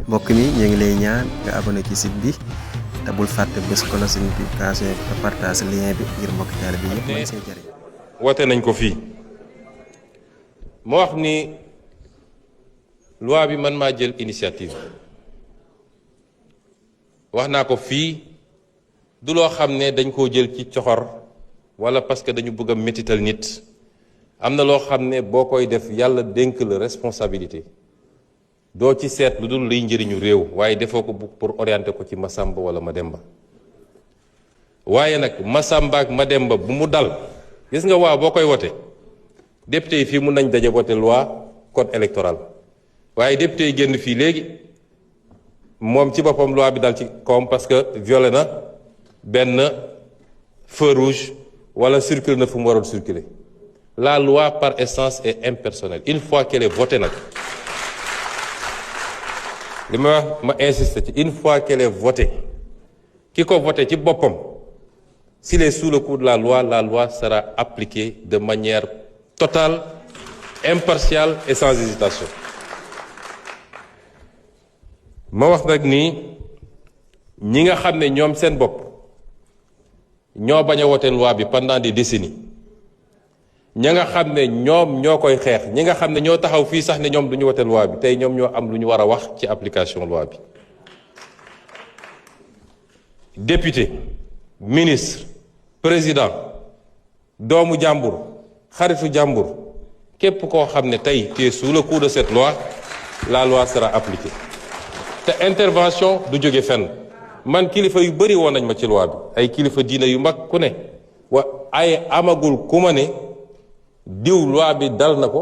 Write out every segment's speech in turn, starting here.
mbokk mi ñu ngi lay ñaan nga abonné ci site bi te bul fàtte bés cloche notification te partage lien bi ngir mbokk taal bi yëpp mën see jëriñ. wote nañ ko fii ma wax ni loi bi man maa jël initiative wax naa ko fii du loo xam ne dañ koo jël ci coxor wala parce que dañu bëgg a métital nit am na loo xam ne boo koy def yàlla dénk la responsabilité doo ci seet lu dul luy njëriñu réew waaye defoo ko pour orienter ko ci Masamba wala Mademba waaye nag Masamba ak Mademba bu mu dal gis nga waa boo koy wote député yi fii mun nañ daje wote loi code électoral waaye député yi génn fii léegi moom ci boppam loi bi dal ci kawam parce que violé na benn feu rouge wala circule na fu mu waroon circuler la loi par essence est impersonnelle une fois qu'elle est votée nag li ma wax ma insiste ci une fois qu'elle est votée ki ko voté ci boppam s'il est sous le coup de la loi sera appliquée de manière totale impartiale et sans hésitation ma wax nag ni ñi nga xam ne ñoom seen bopp ñoo bañ a wote loi bi pendant des décennies ña nga xam ne ñoom ñoo koy xeex ñi nga xam ne ñoo taxaw fii sax ne ñoom du ñu wote loi bi tey ñoom ñoo am lu ñu war a wax ci application loi bi député ministre président doomu jàmbur xaritu jàmbur képp koo xam ne tey tu es sous le coup de cette loi la loi sera appliquée te intervention du jóge fenn man kilifa yu bëri woon nañ ma ci loi bi ay kilifa diina yu mag ku ne ay amagul ku ma ne diw loi bi dal na ko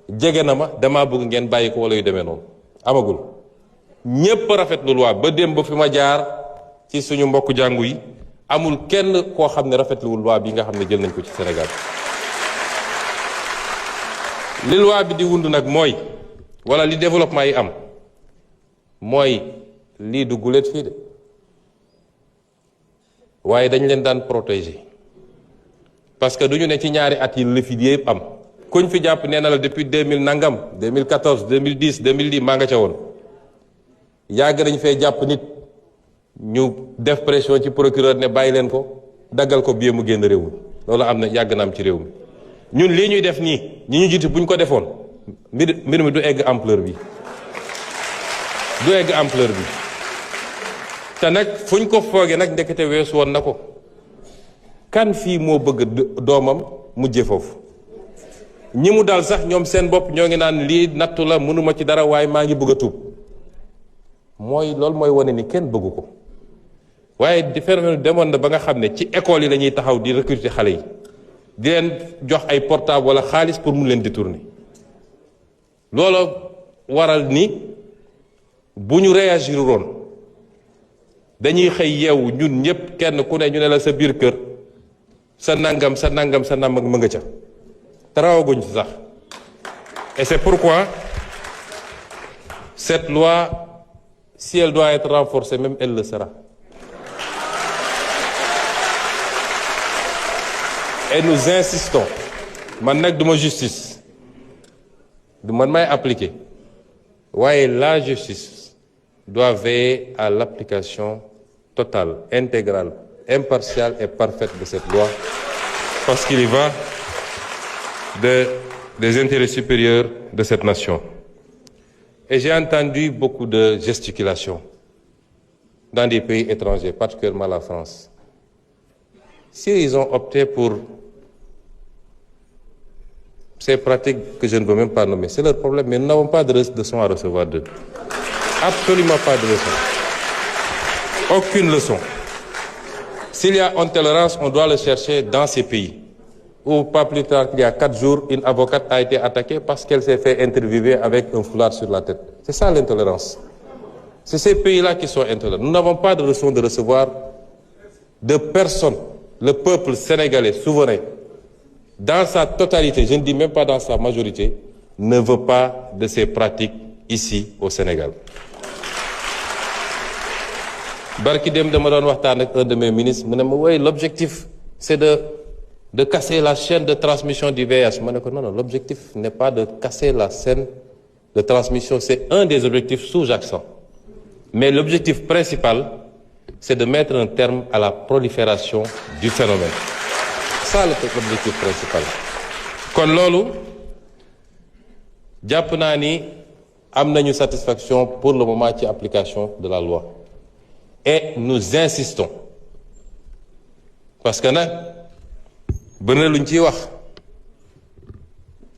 jege na ma damaa bëgg ngeen bàyyi ko wala yu demee noonu amagul ñépp rafetlu loi ba démb ba fi ma jaar ci suñu mbokk jàngu yi amul kenn koo xam ne rafetluwul loi bi nga xam ne jël nañ ko ci Sénégal li loi bi di wund nag mooy wala li développement yi am mooy lii du guléet fii de waaye dañ leen daan protéger parce que du ñu ne ci ñaari at yi la fi yëpp am kuñ fi jàpp nee na la depuis 2000 nangam 2014 2010 2010 maa nga ca woon yàgg nañ fee jàpp nit ñu def pression ci procureur ne bàyyi leen ko daggal ko bie mu génn réew mi loolu am na yàgg na am ci réew mi ñun lii ñuy def nii ñi ñu jiitu buñ ko defoon mbir mi du egg ampleur bi du egg ampleur bi te nag fuñ ko foogee nag ndekete weesu woon na ko kan fii moo bëgg doomam mujje foofu ñi mu dal sax ñoom seen bopp ñoo ngi naan lii nattu la mënuma ci dara waaye maa ngi bëgg a tuub mooy loolu mooy wane ni kenn bëggu ko waaye di phénomène demoon na ba nga xam ne ci école yi la ñuy taxaw di recruter xale yi di leen jox ay portable wala xaalis pour mu leen détourner loolu waral ni bu ñu réagir woon dañuy xëy yeewu ñun ñëpp kenn ku ne ñu ne la sa biir kër sa nangam sa nangam sa nangam ma nga ca te rawaguñ ci sax et c'est pourquoi cette loi si elle doit être renforcée même elle le sera et nous insistons man nag duma justice du man may appliquer waaye la justice doit veiller à l'application totale, intégrale, impartiale et parfaite de cette loi parce qu'il y va des intérêts supérieurs de cette nation. Et j'ai entendu beaucoup de gesticulations dans des pays étrangers, particulièrement la France. S'ils ont opté pour ces pratiques que je ne veux même pas nommer, c'est leur problème, mais nous n'avons pas de leçon à recevoir d'eux. Absolument pas de leçon. Aucune leçon. S'il y a intolérance, on doit le chercher dans ces pays. Ou pas plus tard qu'il y a 4 jours, une avocate a été attaquée parce qu'elle s'est fait interviewer avec un foulard sur la tête. C'est ça l'intolérance. C'est ces pays-là qui sont intolérants. Nous n'avons pas de leçon de recevoir de personne. Le peuple sénégalais souverain, dans sa totalité, je ne dis même pas dans sa majorité, ne veut pas de ces pratiques ici au Sénégal. barki dem dama doon waxtaan ak un de mes ministres mu ne ma oui l'objectif c'est de casser la chaîne de transmission du VIH ma ne ko non l'objectif n'est pas de casser la chaîne de transmission c'est un des objectifs sous-jacents Mais l'objectif principal, c'est de mettre un terme à la prolifération du phénomène. Ça, l'objectif principal. Kon loolu jàpp naa ni am nañu satisfaction pour le moment ci application de la loi. Et nous insistons. Parce que nag bëri na luñ ciy wax.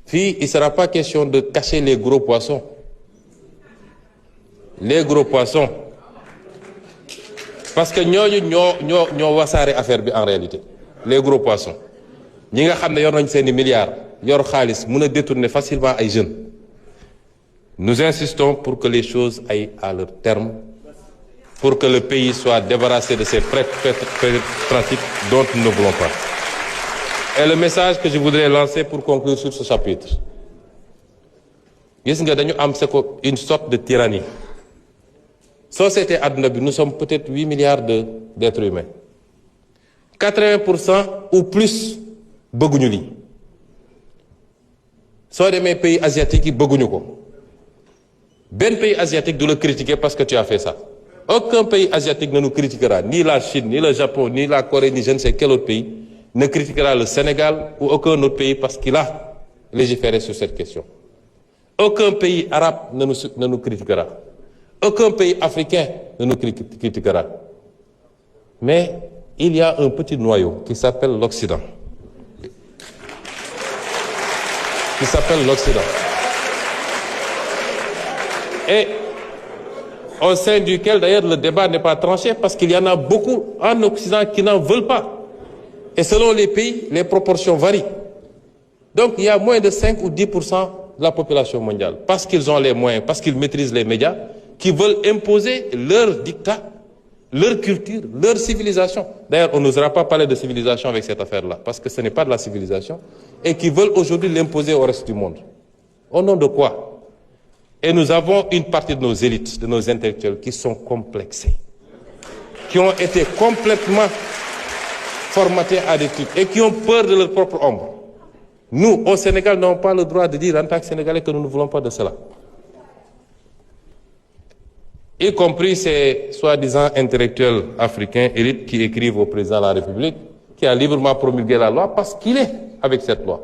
Fii, il ne sera pas question de cacher les gros poissons. Les gros poissons. Parce que ñoo wasaare affaire bi en réalité. Les gros poissons. Ñi nga xam ne yor nañ seeni milliards yor xaalis mën a détourner facilement ay jeunes. Nous insistons pour que les choses aillent à leur terme, pour que le pays soit débarrassé de ces pratiques dont nous ne voulons pas. Et le message que je voudrais lancer pour conclure sur ce chapitre. Gis nga dañu am une sorte de tyrannie. Société àdduna bi, nous sommes peut-être 8 milliards d'êtres humains. 80% ou plus bëgguñu lii. Soo demee pays asiatiques yi bëgguñu ko. Benn pays asiatique du le critiquer parce que tu as fait ça. Aucun pays asiatique ne nous critiquera, ni la Chine, ni le Japon, ni la Corée, ni je ne sais quel autre pays ne critiquera le Sénégal ou aucun autre pays parce qu'il a légiféré sur cette question. Aucun pays arabe ne nous critiquera. Aucun pays africain ne nous critiquera. Mais il y a un petit noyau qui s'appelle l'Occident. Qui s'appelle l'Occident. Et au sein duquel d'ailleurs le débat n'est pas tranché parce qu'il y en a beaucoup en Occident qui n'en veulent pas. Et selon les pays, les proportions varient. Donc il y a moins de 5 ou 10% de la population mondiale, parce qu'ils ont les moyens, parce qu'ils maîtrisent les médias, qui veulent imposer leur dictat, leur culture, leur civilisation. D'ailleurs, on n'osera pas parler de civilisation avec cette affaire-là, parce que ce n'est pas de la civilisation, et qui veulent aujourd'hui l'imposer au reste du monde. Au nom de quoi? Et nous avons une partie de nos élites, de nos intellectuels, qui sont complexés, qui ont été complètement formatés à des trucs, et qui ont peur de leur propre ombre. Nous, au Sénégal, n'avons pas le droit de dire en tant que Sénégalais que nous ne voulons pas de cela. Y compris ces soi-disant intellectuels africains, élites, qui écrivent au président de la République, qui a librement promulgué la loi parce qu'il est avec cette loi.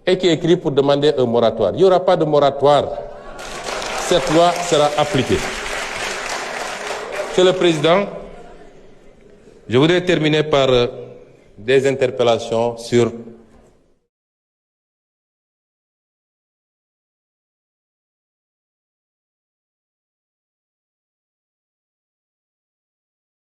Et qui écrit pour demander un moratoire. Il n'y aura pas de moratoire. Cette loi sera appliquée. Monsieur le Président, je voudrais terminer par des interpellations sur